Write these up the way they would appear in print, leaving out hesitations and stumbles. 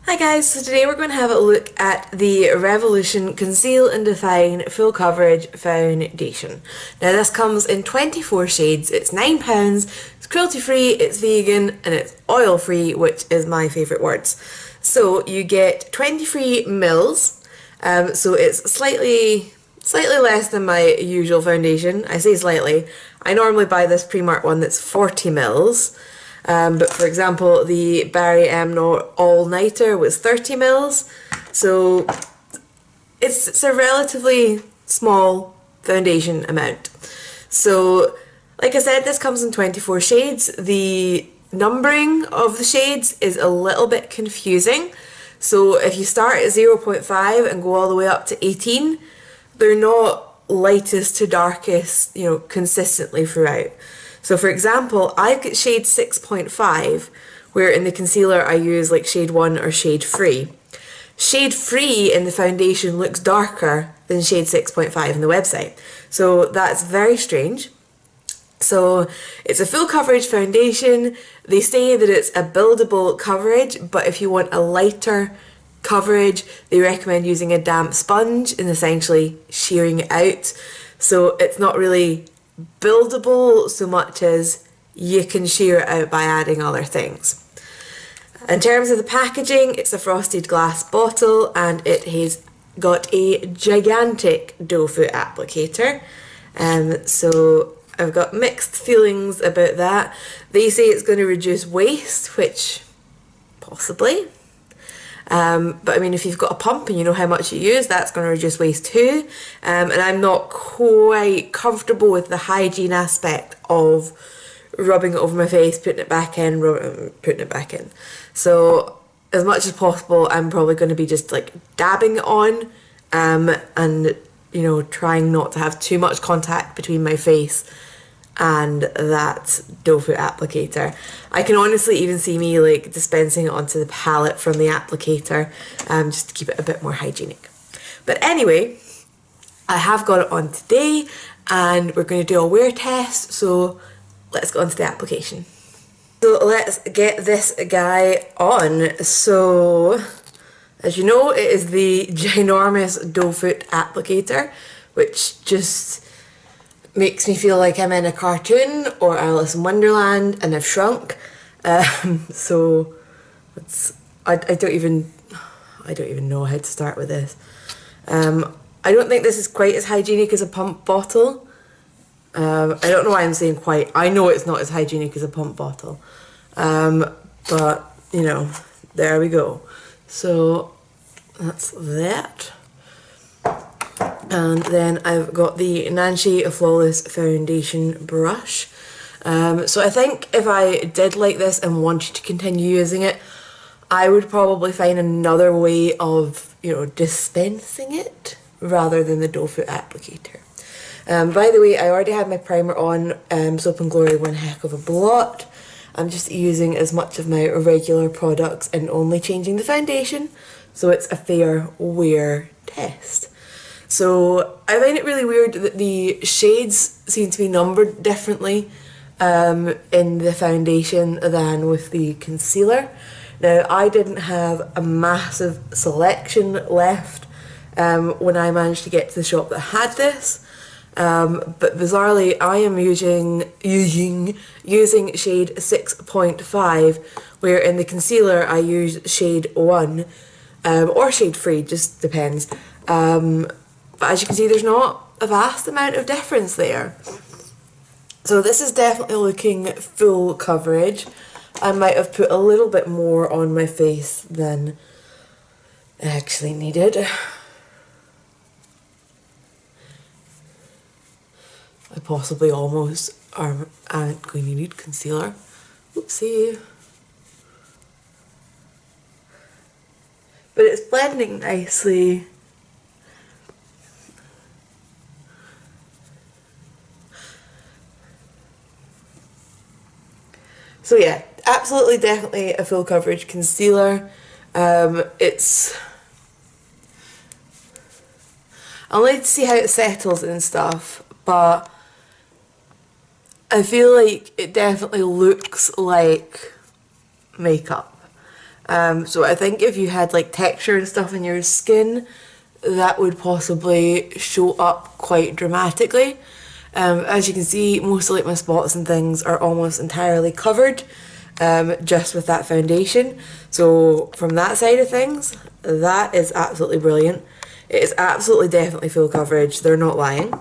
Hi guys, so today we're going to have a look at the Revolution Conceal and Define Full Coverage Foundation. Now this comes in 24 shades, it's £9, it's cruelty free, it's vegan and it's oil free, which is my favourite words. So you get 23 mils, so it's slightly less than my usual foundation. I say slightly, I normally buy this Primark one that's 40 mils. But for example, the Barry M All Nighter was 30 mils, so it's a relatively small foundation amount. So, like I said, this comes in 24 shades. The numbering of the shades is a little bit confusing. So if you start at 0.5 and go all the way up to 18, they're not lightest to darkest, consistently throughout. So for example, I've got shade 6.5, where in the concealer I use like shade 1 or shade 3. Shade 3 in the foundation looks darker than shade 6.5 in the website. So that's very strange. So it's a full coverage foundation. They say that it's a buildable coverage, but if you want a lighter coverage, they recommend using a damp sponge and essentially shearing it out. So it's not really buildable so much as you can shear it out by adding other things. In terms of the packaging, it's a frosted glass bottle and it has got a gigantic doe foot applicator. So I've got mixed feelings about that. They say it's going to reduce waste, which possibly. But I mean, if you've got a pump and you know how much you use, that's going to reduce waste too. And I'm not quite comfortable with the hygiene aspect of rubbing it over my face, putting it back in, putting it back in. So as much as possible, I'm probably going to be just like dabbing it on, and trying not to have too much contact between my face and that doe foot applicator. I can honestly even see me like dispensing it onto the palette from the applicator, just to keep it a bit more hygienic. But anyway, I have got it on today and we're going to do a wear test, so let's go on to the application. So let's get this guy on. So as you know, it is the ginormous doe foot applicator, which just makes me feel like I'm in a cartoon or Alice in Wonderland and I've shrunk. So I don't even know how to start with this. I don't think this is quite as hygienic as a pump bottle. I don't know why I'm saying quite. I know it's not as hygienic as a pump bottle. But there we go. So that's that. And then I've got the Nancy Flawless Foundation brush. So I think if I did like this and wanted to continue using it, I would probably find another way of, dispensing it rather than the doe foot applicator. By the way, I already had my primer on, Soap and Glory One Heck of a Blot. I'm just using as much of my regular products and only changing the foundation, so it's a fair wear test. So I find it really weird that the shades seem to be numbered differently in the foundation than with the concealer. Now, I didn't have a massive selection left when I managed to get to the shop that had this, but bizarrely I am using shade 6.5, where in the concealer I use shade 1 or shade 3, just depends. But as you can see, there's not a vast amount of difference there. So this is definitely looking full coverage. I might have put a little bit more on my face than I actually needed. I possibly almost aren't going to need concealer. Oopsie. But it's blending nicely. So yeah, absolutely definitely a full coverage concealer. I'll need to see how it settles and stuff, but I feel like it definitely looks like makeup. So I think if you had like texture and stuff in your skin, that would possibly show up quite dramatically. As you can see, most of like my spots and things are almost entirely covered just with that foundation. So from that side of things, that is absolutely brilliant. It is absolutely definitely full coverage, they're not lying.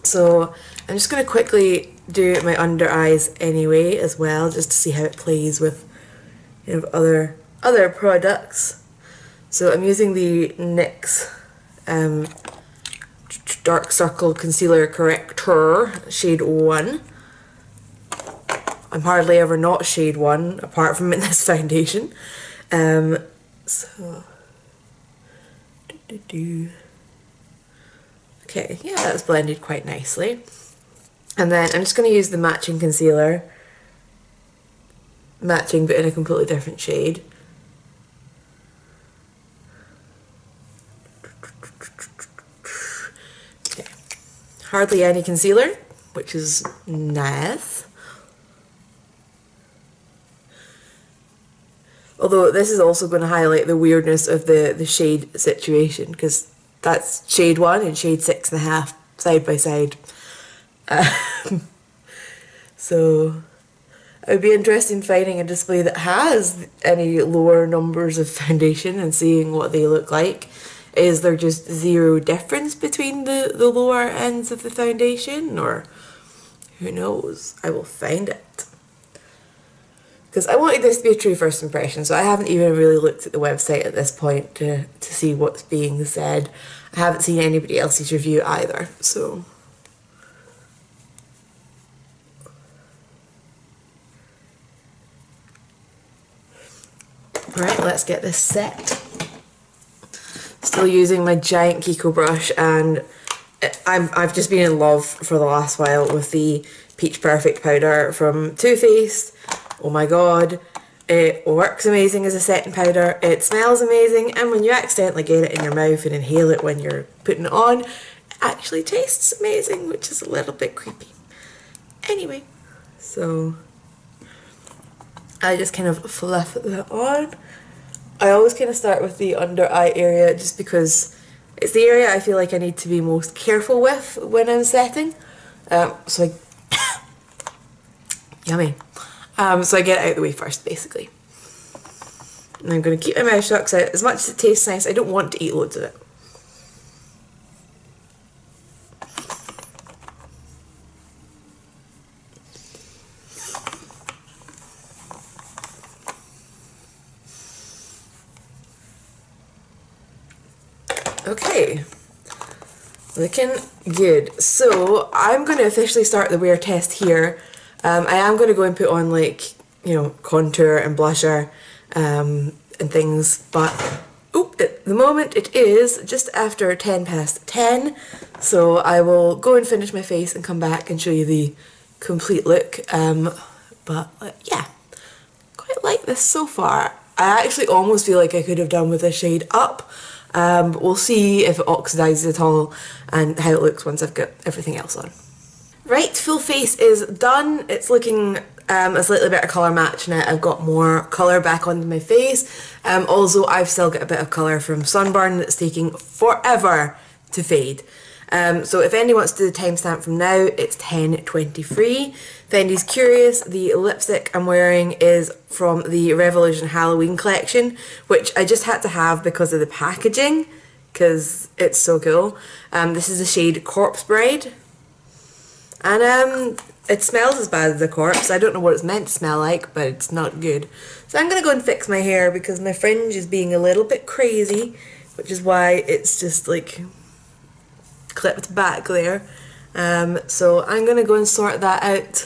So I'm just going to quickly do my under eyes anyway as well, just to see how it plays with other products. So I'm using the NYX Dark Circle Concealer Corrector shade 1. I'm hardly ever not shade 1 apart from in this foundation. Okay, yeah, that's blended quite nicely. And then I'm just going to use the matching concealer. Matching but in a completely different shade. Okay. Hardly any concealer, which is nice. Although this is also going to highlight the weirdness of the shade situation, because that's shade 1 and shade 6.5 side by side. So it would be interesting finding a display that has any lower numbers of foundation and seeing what they look like. Is there just zero difference between the lower ends of the foundation, or who knows? I will find it. Because I wanted this to be a true first impression, so I haven't even really looked at the website at this point to see what's being said. I haven't seen anybody else's review either, so... Right, let's get this set. Still using my giant Kiko brush, and I've just been in love for the last while with the Peach Perfect powder from Too Faced. Oh my god, it works amazing as a setting powder, it smells amazing, and when you accidentally get it in your mouth and inhale it when you're putting it on, it actually tastes amazing, which is a little bit creepy. Anyway, so I just kind of fluff that on. I always kind of start with the under eye area just because it's the area I feel like I need to be most careful with when I'm setting. Yummy. So I get it out of the way first, basically. And I'm going to keep my mouth shut because as much as it tastes nice, I don't want to eat loads of it. Okay, looking good. So I'm going to officially start the wear test here. I am going to go and put on like, you know, contour and blusher and things, but at the moment it is just after 10 past 10, so I will go and finish my face and come back and show you the complete look. Yeah, quite like this so far. I actually almost feel like I could have done with a shade up. But we'll see if it oxidizes at all and how it looks once I've got everything else on. Right, full face is done. It's looking a slightly better colour match now. I've got more colour back onto my face. Also, I've still got a bit of colour from sunburn that's taking forever to fade. So if anyone wants to do the timestamp from now, it's 10:23. Fendi's Curious, the lipstick I'm wearing is from the Revolution Halloween collection, which I just had to have because of the packaging, because it's so cool. This is the shade Corpse Bride, and it smells as bad as a corpse. I don't know what it's meant to smell like, but it's not good. So I'm going to go and fix my hair because my fringe is being a little bit crazy, which is why it's just like clipped back there. So I'm going to go and sort that out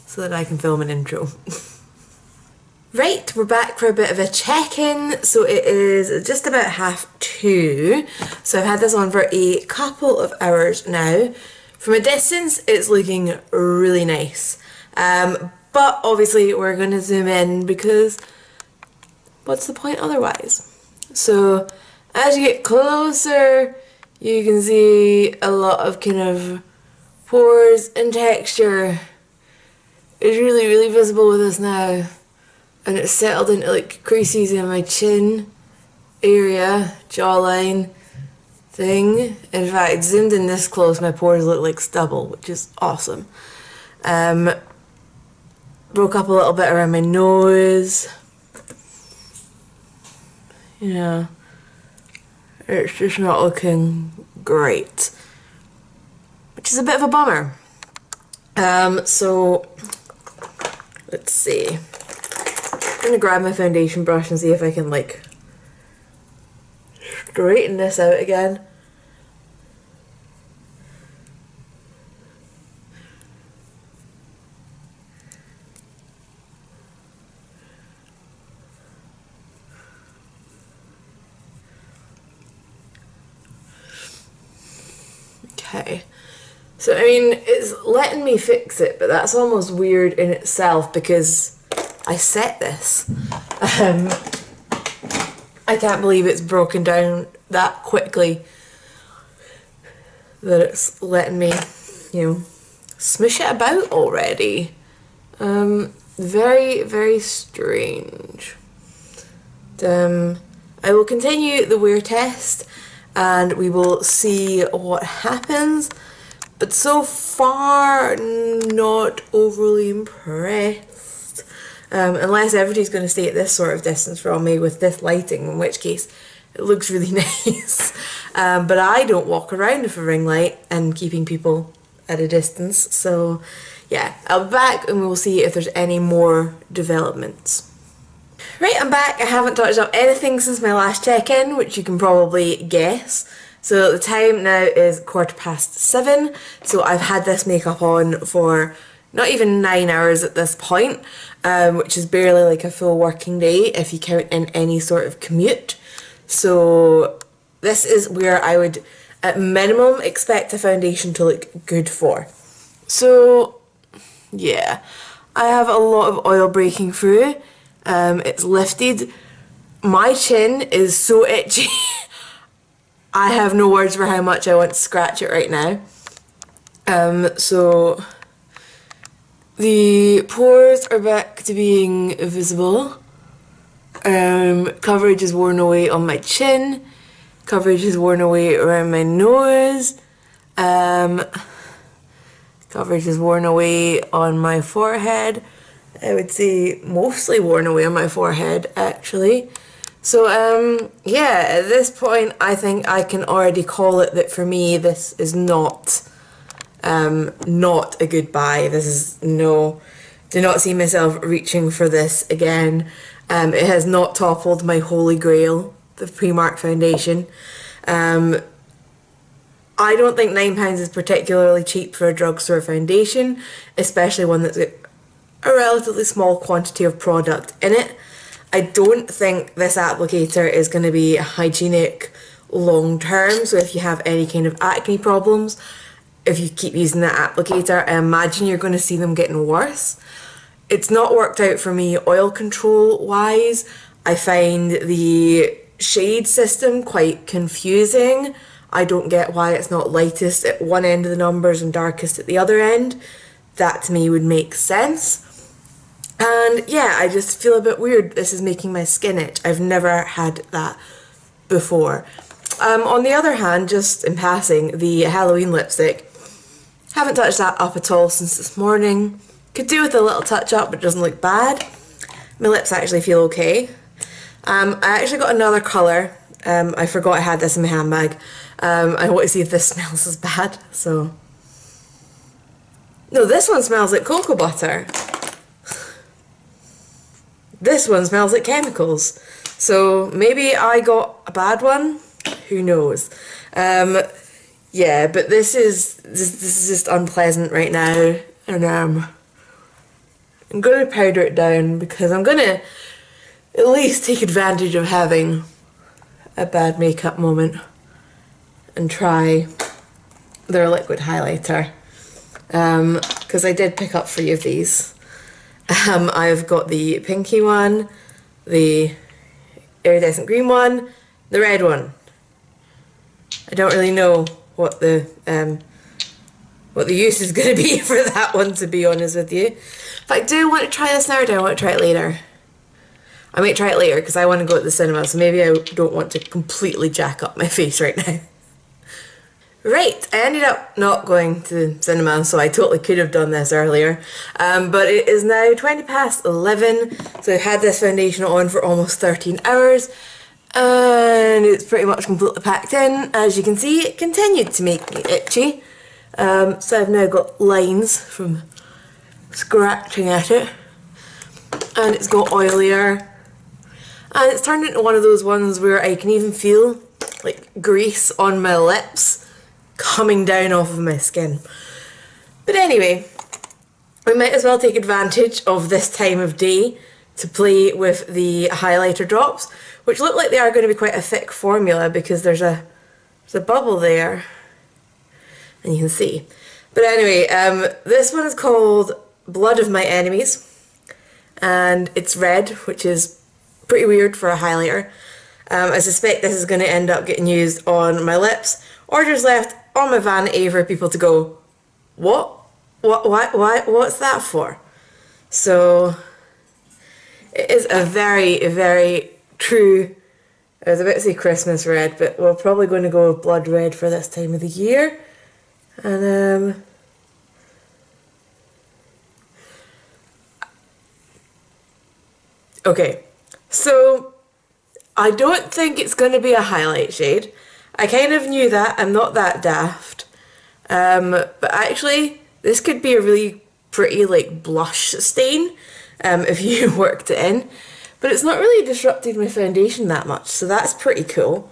so that I can film an intro. Right, we're back for a bit of a check-in. So it is just about 2:30. So I've had this on for a couple of hours now. From a distance, it's looking really nice. But obviously we're going to zoom in because what's the point otherwise? So as you get closer, you can see a lot of kind of pores and texture is really, really visible with this now. and it's settled into like creases in my chin area, jawline thing. In fact, zoomed in this close, my pores look like stubble, which is awesome. Broke up a little bit around my nose. Yeah, it's just not looking great, which is a bit of a bummer. So let's see. I'm gonna grab my foundation brush and see if I can like straighten this out again. Okay, so I mean, it's letting me fix it, but that's almost weird in itself because I set this. I can't believe it's broken down that quickly, that it's letting me, you know, smush it about already. Very, very strange. I will continue the wear test and we will see what happens, but so far not overly impressed, unless everybody's going to stay at this sort of distance from me with this lighting, in which case it looks really nice. But I don't walk around with a ring light and keeping people at a distance, so yeah, I'll be back and we'll see if there's any more developments. Right, I'm back. I haven't touched up anything since my last check-in, which you can probably guess. So the time now is 7:15, so I've had this makeup on for not even 9 hours at this point, which is barely like a full working day if you count in any sort of commute. So this is where I would, at minimum, expect a foundation to look good for. So yeah, I have a lot of oil breaking through. It's lifted. My chin is so itchy. I have no words for how much I want to scratch it right now. So the pores are back to being visible. Coverage is worn away on my chin. Coverage is worn away around my nose. Coverage is worn away on my forehead. I would say mostly worn away on my forehead, actually. So, yeah, at this point, I think I can already call it that for me, this is not a good buy. This is no, do not see myself reaching for this again. It has not toppled my holy grail, the Primark foundation. I don't think £9 is particularly cheap for a drugstore foundation, especially one that's got a relatively small quantity of product in it. I don't think this applicator is going to be hygienic long term, so if you have any kind of acne problems, if you keep using that applicator, I imagine you're going to see them getting worse. It's not worked out for me oil control wise. I find the shade system quite confusing. I don't get why it's not lightest at one end of the numbers and darkest at the other end. That to me would make sense. And yeah, I just feel a bit weird. This is making my skin itch. I've never had that before. On the other hand, just in passing, the Halloween lipstick, haven't touched that up at all since this morning. Could do with a little touch up, but it doesn't look bad. My lips actually feel okay. I actually got another colour. I forgot I had this in my handbag. I want to see if this smells as bad, so. No, this one smells like cocoa butter. This one smells like chemicals. So maybe I got a bad one. Who knows? Yeah, but this is just unpleasant right now, and I'm gonna powder it down because I'm gonna at least take advantage of having a bad makeup moment and try their liquid highlighter, because I did pick up 3 of these. I've got the pinky one, the iridescent green one, the red one. I don't really know what the use is going to be for that one, to be honest with you. But I do want to try this now, or do I want to try it later? I might try it later because I want to go to the cinema, so maybe I don't want to completely jack up my face right now. Right, I ended up not going to the cinema, so I totally could have done this earlier. But it is now 20 past 11, so I've had this foundation on for almost 13 hours, and it's pretty much completely packed in. As you can see, it continued to make me itchy. So I've now got lines from scratching at it, and it's got oilier, and it's turned into one of those ones where I can even feel like grease on my lips coming down off of my skin. But anyway, we might as well take advantage of this time of day to play with the highlighter drops, which look like they are going to be quite a thick formula because there's a bubble there, and you can see. But anyway, this one is called Blood of My Enemies, and it's red, which is pretty weird for a highlighter. I suspect this is going to end up getting used on my lips, or just left on my vanity for people to go, what? What's that for? So it is a very, very true, I was about to say Christmas red, but we're probably going to go with blood red for this time of the year. And okay, so I don't think it's going to be a highlight shade. I kind of knew that, I'm not that daft. But actually, this could be a really pretty like blush stain if you worked it in. But it's not really disrupted my foundation that much, so that's pretty cool.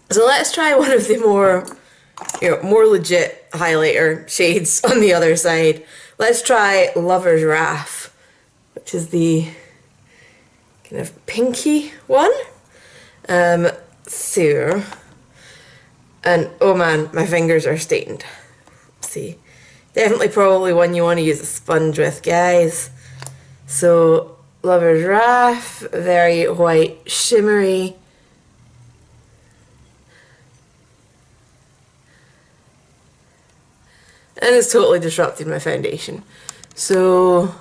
So let's try one of the more, more legit highlighter shades on the other side. Let's try Lover's Wrath, which is the kind of pinky one. So, and oh man, my fingers are stained. See, definitely probably one you want to use a sponge with, guys. So, Lover's Wrath, very white, shimmery. And it's totally disrupted my foundation. So,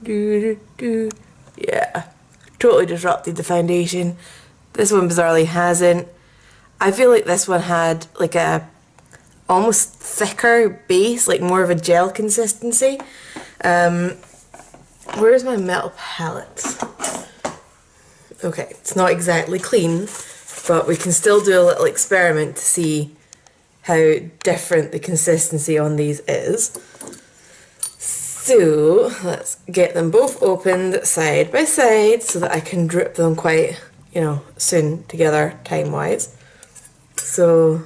yeah, totally disrupted the foundation. This one bizarrely hasn't. I feel like this one had like a almost thicker base, like more of a gel consistency. Where's my metal palette? Okay, it's not exactly clean, but we can still do a little experiment to see how different the consistency on these is. So let's get them both opened side by side so that I can drip them quite, soon together time-wise. So,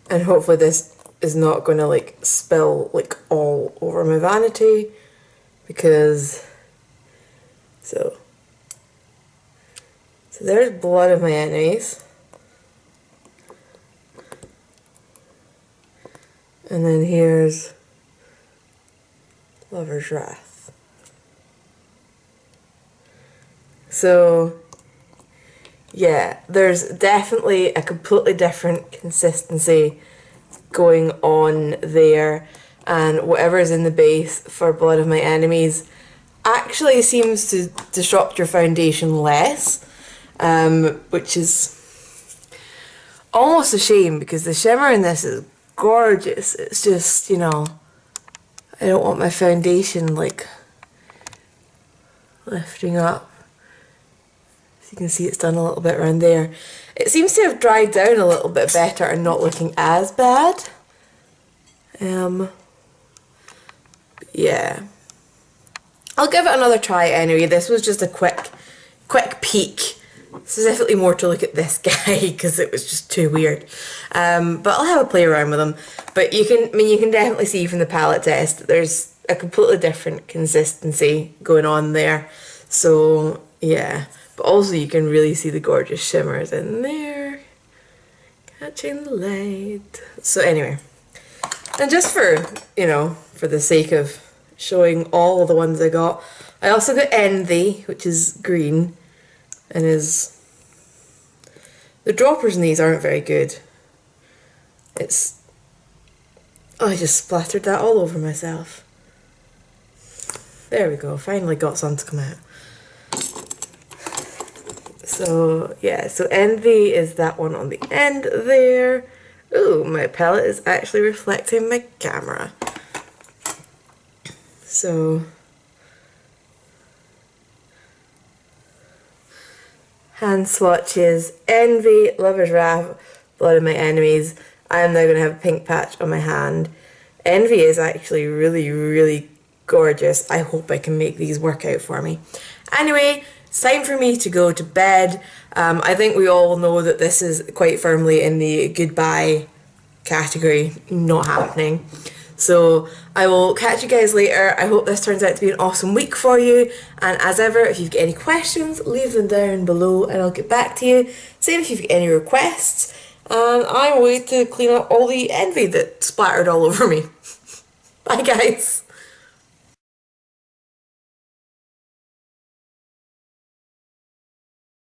and hopefully this is not going to like spill like all over my vanity, because so there's Blood of My Enemies. And then here's Lover's Wrath. So, yeah, there's definitely a completely different consistency going on there, and whatever is in the base for Blood of My Enemies actually seems to disrupt your foundation less, which is almost a shame because the shimmer in this is gorgeous. It's just, I don't want my foundation like lifting up. As you can see, it's done a little bit around there. It seems to have dried down a little bit better and not looking as bad. Yeah, I'll give it another try anyway. This was just a quick peek, specifically more to look at this guy because it was just too weird. But I'll have a play around with them. But you can definitely see from the palette test that there's a completely different consistency going on there. So yeah, but also you can really see the gorgeous shimmers in there, catching the light. So anyway, and just for for the sake of showing all the ones I got, I also got Envy, which is green, and the droppers in these aren't very good. It's Oh, I just splattered that all over myself. There we go, finally got some to come out. So yeah, so Envy is that one on the end there. Ooh, my palette is actually reflecting my camera. So hand swatches, Envy, Lover's Wrath, Blood of My Enemies. I am now going to have a pink patch on my hand. Envy is actually really, really gorgeous. I hope I can make these work out for me. Anyway, it's time for me to go to bed. I think we all know that this is quite firmly in the goodbye category, not happening. So I will catch you guys later. I hope this turns out to be an awesome week for you. And as ever, if you've got any questions, leave them down below and I'll get back to you. Same if you've got any requests. And I'm waiting to clean up all the Envy that splattered all over me. Bye guys.